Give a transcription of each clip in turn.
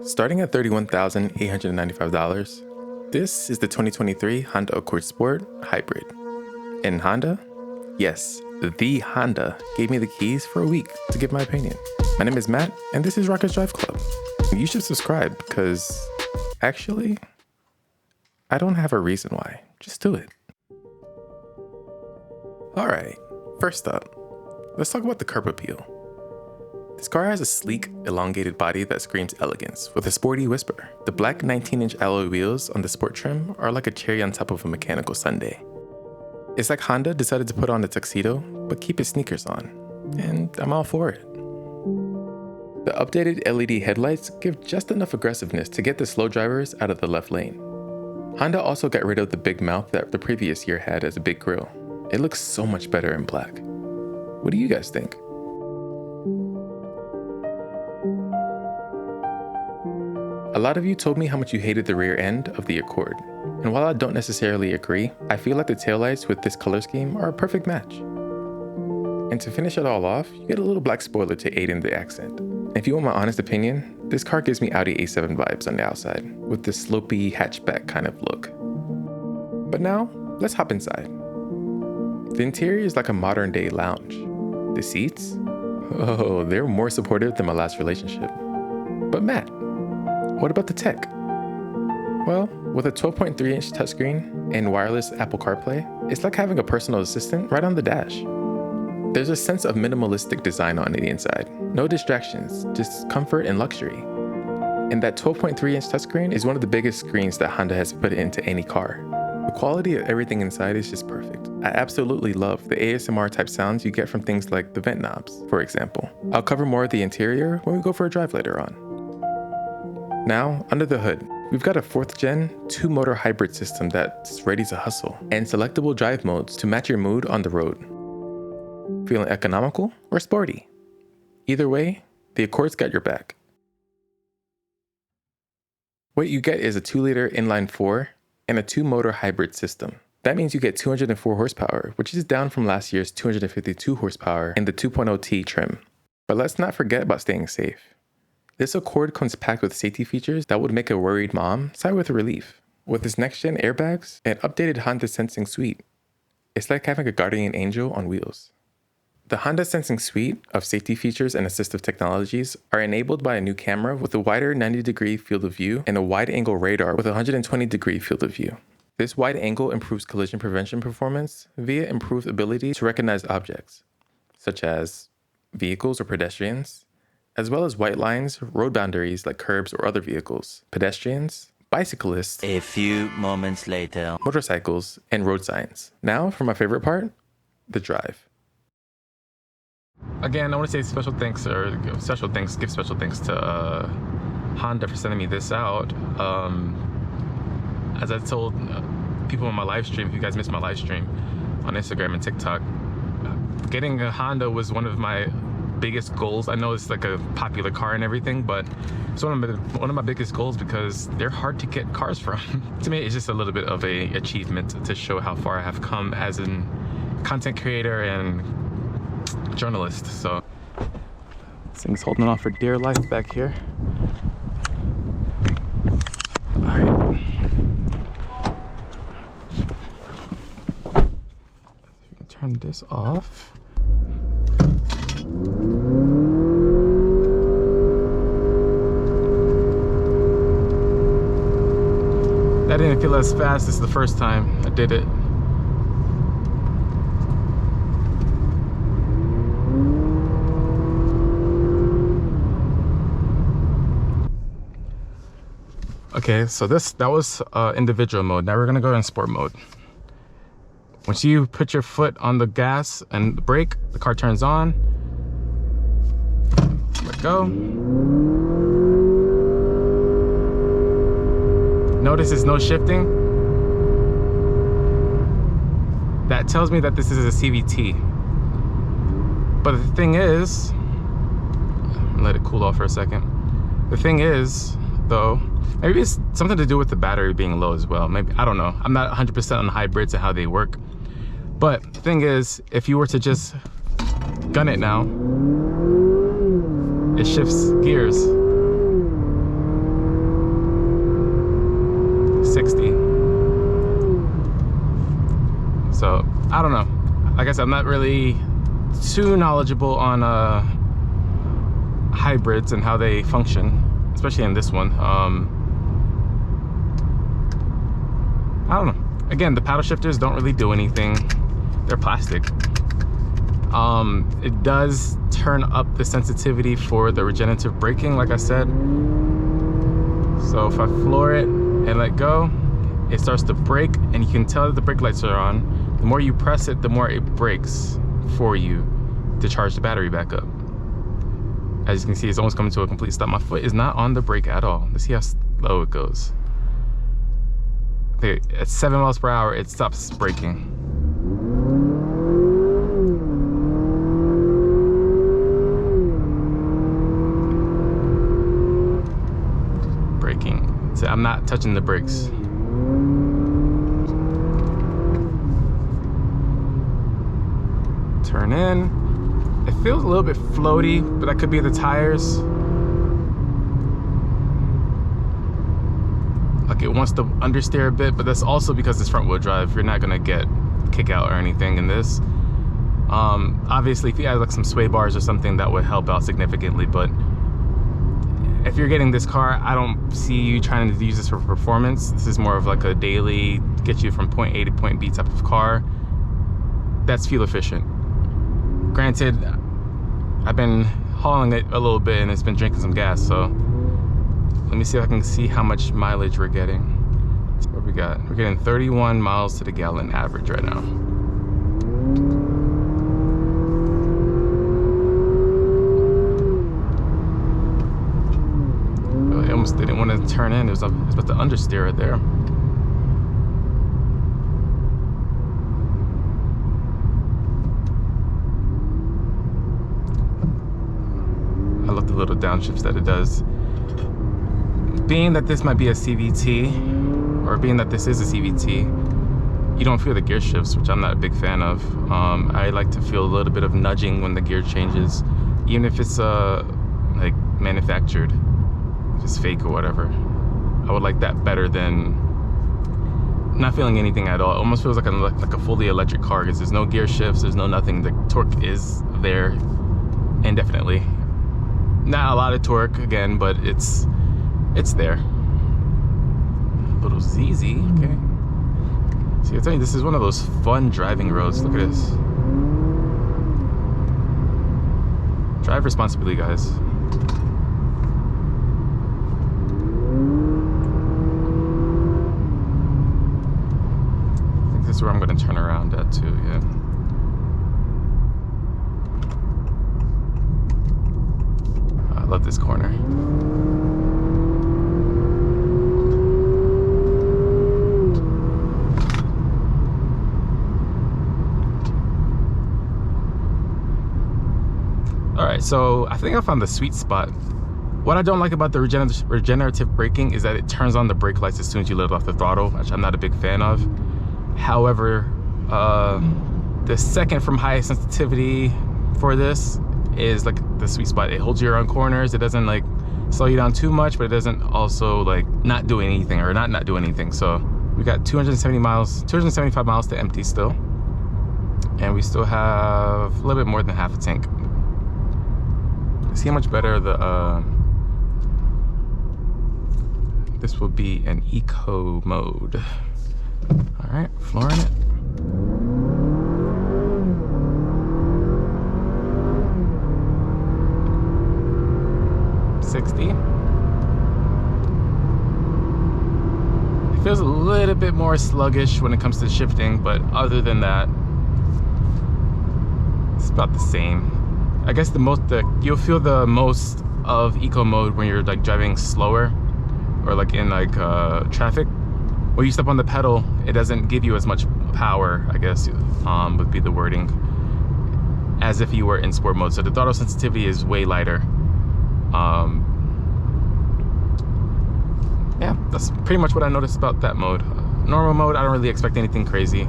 Starting at $31,895, this is the 2023 Honda Accord Sport Hybrid. And Honda? Yes, the Honda gave me the keys for a week to give my opinion. My name is Matt, and this is Rockets Drive Club. You should subscribe because, actually, I don't have a reason why. Just do it. Alright, first up, let's talk about the curb appeal. This car has a sleek, elongated body that screams elegance with a sporty whisper. The black 19-inch alloy wheels on the sport trim are like a cherry on top of a mechanical sundae. It's like Honda decided to put on a tuxedo, but keep its sneakers on. And I'm all for it. The updated LED headlights give just enough aggressiveness to get the slow drivers out of the left lane. Honda also got rid of the big mouth that the previous year had as a big grille. It looks so much better in black. What do you guys think? A lot of you told me how much you hated the rear end of the Accord, and while I don't necessarily agree, I feel like the taillights with this color scheme are a perfect match. And to finish it all off, you get a little black spoiler to aid in the accent. If you want my honest opinion, this car gives me Audi A7 vibes on the outside, with this slopey hatchback kind of look. But now, let's hop inside. The interior is like a modern day lounge. The seats? Oh, they're more supportive than my last relationship. But Matt, what about the tech? Well, with a 12.3-inch touchscreen and wireless Apple CarPlay, it's like having a personal assistant right on the dash. There's a sense of minimalistic design on the inside. No distractions, just comfort and luxury. And that 12.3-inch touchscreen is one of the biggest screens that Honda has put into any car. The quality of everything inside is just perfect. I absolutely love the ASMR type sounds you get from things like the vent knobs, for example. I'll cover more of the interior when we go for a drive later on. Now, under the hood, we've got a 4th gen 2-motor hybrid system that's ready to hustle, and selectable drive modes to match your mood on the road. Feeling economical or sporty? Either way, the Accord's got your back. What you get is a 2-liter inline-4 and a 2-motor hybrid system. That means you get 204 horsepower, which is down from last year's 252 horsepower in the 2.0T trim. But let's not forget about staying safe. This Accord comes packed with safety features that would make a worried mom sigh with relief. With its next-gen airbags and updated Honda Sensing Suite, it's like having a guardian angel on wheels. The Honda Sensing Suite of safety features and assistive technologies are enabled by a new camera with a wider 90-degree field of view and a wide-angle radar with a 120-degree field of view. This wide angle improves collision prevention performance via improved ability to recognize objects, such as vehicles or pedestrians, as well as white lines, road boundaries like curbs or other vehicles, pedestrians, bicyclists, a few moments later, motorcycles, and road signs. Now for my favorite part, the drive. Again, I want to say give special thanks to Honda for sending me this out. As I told people on my live stream, if you guys missed my live stream on Instagram and TikTok, getting a Honda was one of my biggest goals. I know it's like a popular car and everything, but it's one of my biggest goals because they're hard to get cars from. To me, it's just a little bit of a achievement to show how far I have come as a content creator and journalist. So this thing's holding on for dear life back here. All right. Turn this off. That didn't feel as fast as the first time I did it. Okay, so that was individual mode. Now we're gonna go in sport mode. Once you put your foot on the gas and the brake, the car turns on. Let go. Notice there's no shifting. That tells me that this is a CVT. But the thing is, let it cool off for a second. The thing is, though, maybe it's something to do with the battery being low as well. Maybe, I don't know. I'm not 100% on hybrids and how they work. But the thing is, if you were to just gun it now, it shifts gears. I don't know. Like I said, I'm not really too knowledgeable on hybrids and how they function, especially in this one. I don't know. Again, the paddle shifters don't really do anything. They're plastic. It does turn up the sensitivity for the regenerative braking, like I said. So if I floor it and let go, it starts to brake, and you can tell that the brake lights are on. The more you press it, the more it brakes for you to charge the battery back up. As you can see, it's almost coming to a complete stop. My foot is not on the brake at all. Let's see how slow it goes. Okay, at 7 miles per hour, it stops braking. Braking. So I'm not touching the brakes. Turn in. It feels a little bit floaty, but that could be the tires. Like it wants to understeer a bit, but that's also because it's front wheel drive. You're not gonna get kick out or anything in this. Obviously, if you add like some sway bars or something, that would help out significantly, but if you're getting this car, I don't see you trying to use this for performance. This is more of like a daily, get you from point A to point B type of car. That's fuel efficient. Granted, I've been hauling it a little bit and it's been drinking some gas, so let me see if I can see how much mileage we're getting. What we got? We're getting 31 miles to the gallon average right now. I almost didn't want to turn in. It was about to understeer right there. I love the little downshifts that it does. Being that this might be a CVT, or being that this is a CVT, you don't feel the gear shifts, which I'm not a big fan of. I like to feel a little bit of nudging when the gear changes, even if it's like manufactured, if it's fake or whatever. I would like that better than not feeling anything at all. It almost feels like a fully electric car, because there's no gear shifts, there's no nothing. The torque is there indefinitely. Not a lot of torque again, but it's there. A little ZZ, okay. See, I'm telling you, this is one of those fun driving roads. Look at this. Drive responsibly, guys. I think this is where I'm going to turn around at too, yeah. I love this corner. Alright, so I think I found the sweet spot. What I don't like about the regenerative braking is that it turns on the brake lights as soon as you let off the throttle, which I'm not a big fan of. However, the second from highest sensitivity for this is like the sweet spot. It holds you around corners. It doesn't like slow you down too much, but it doesn't also like not do anything or not do anything. So we got 275 miles to empty still, and we still have a little bit more than half a tank. See how much better the this will be an eco mode. All right, flooring it. $60. It feels a little bit more sluggish when it comes to shifting, but other than that, it's about the same. I guess you'll feel the most of eco mode when you're like driving slower, or like in like traffic. When you step on the pedal, it doesn't give you as much power, I guess, would be the wording, as if you were in sport mode. So the throttle sensitivity is way lighter. Yeah, that's pretty much what I noticed about that mode. Normal mode, I don't really expect anything crazy. I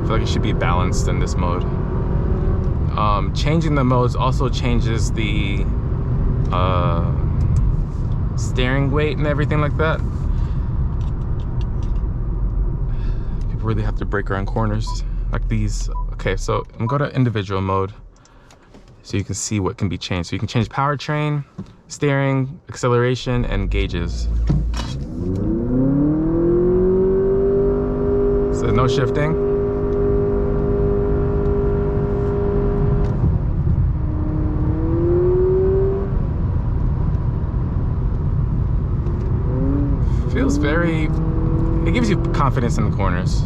feel like it should be balanced in this mode. Changing the modes also changes the steering weight and everything like that. really have to brake around corners like these. Okay, so I'm going to go to individual mode so you can see what can be changed. So you can change powertrain, steering, acceleration, and gauges. So no shifting. Feels very, it gives you confidence in the corners.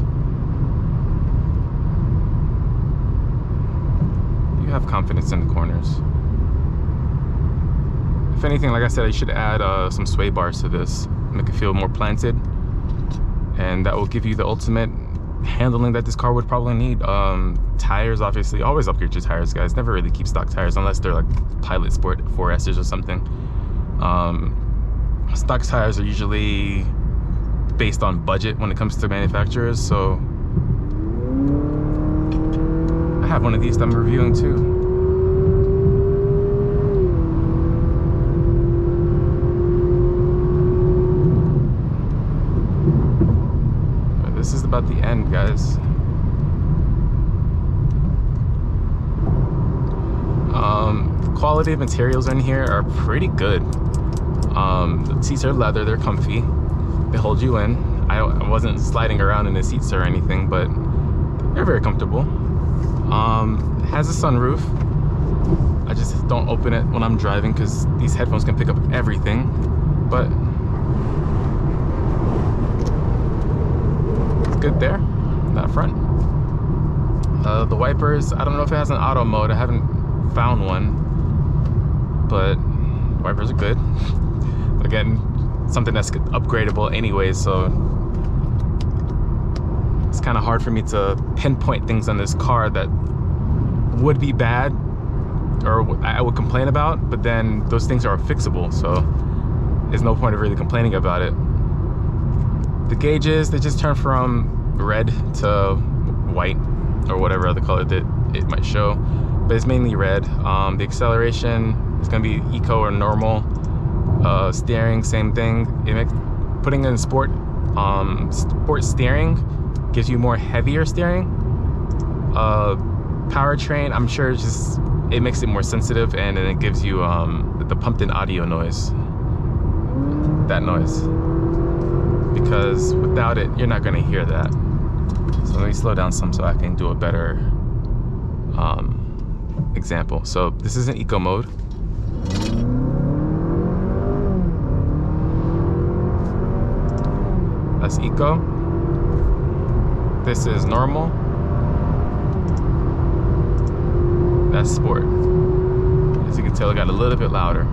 You have confidence in the corners. If anything, like I said, I should add some sway bars to this, make it feel more planted, and that will give you the ultimate handling that this car would probably need. Tires, obviously, always upgrade your tires, guys. Never really keep stock tires unless they're like Pilot Sport 4S's or something. Stock tires are usually based on budget when it comes to manufacturers, so I have one of these that I'm reviewing too. This is about the end, guys. The quality of materials in here are pretty good. The seats are leather, they're comfy, they hold you in. I wasn't sliding around in the seats or anything, but they're very comfortable. It has a sunroof. I just don't open it when I'm driving because these headphones can pick up everything, but good there, that front. The wipers, I don't know if it has an auto mode. I haven't found one, but wipers are good. Again, something that's upgradable anyway, so it's kind of hard for me to pinpoint things on this car that would be bad or I would complain about, but then those things are fixable, so there's no point of really complaining about it. The gauges, they just turn from red to white or whatever other color that it might show, but it's mainly red. The acceleration is going to be eco or normal. Steering, same thing. Putting in sport steering gives you more heavier steering. Powertrain, I'm sure it makes it more sensitive, and then it gives you the pumped in audio noise. That noise. Because without it, you're not going to hear that. So let me slow down some so I can do a better example. So this is in eco mode. That's eco. This is normal. That's sport. As you can tell, it got a little bit louder.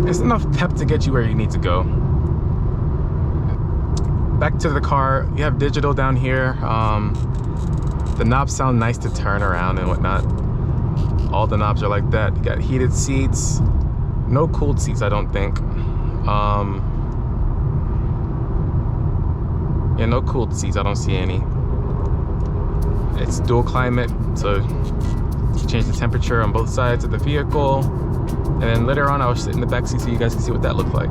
It's enough pep to get you where you need to go. Back to the car, you have digital down here. The knobs sound nice to turn around and whatnot. All the knobs are like that. You got heated seats. No cooled seats, I don't think. Yeah, no cooled seats, I don't see any. It's dual climate, so you change the temperature on both sides of the vehicle. And then later on, I'll sit in the back seat so you guys can see what that looks like.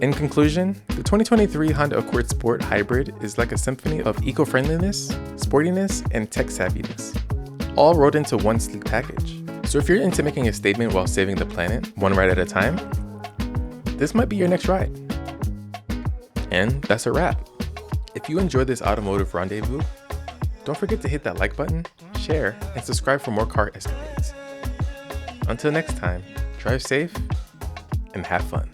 In conclusion, the 2023 Honda Accord Sport Hybrid is like a symphony of eco-friendliness, sportiness, and tech savviness, all rolled into one sleek package. So if you're into making a statement while saving the planet, one ride at a time, this might be your next ride. And that's a wrap. If you enjoyed this automotive rendezvous, don't forget to hit that like button, share, and subscribe for more car escapades. Until next time, drive safe and have fun.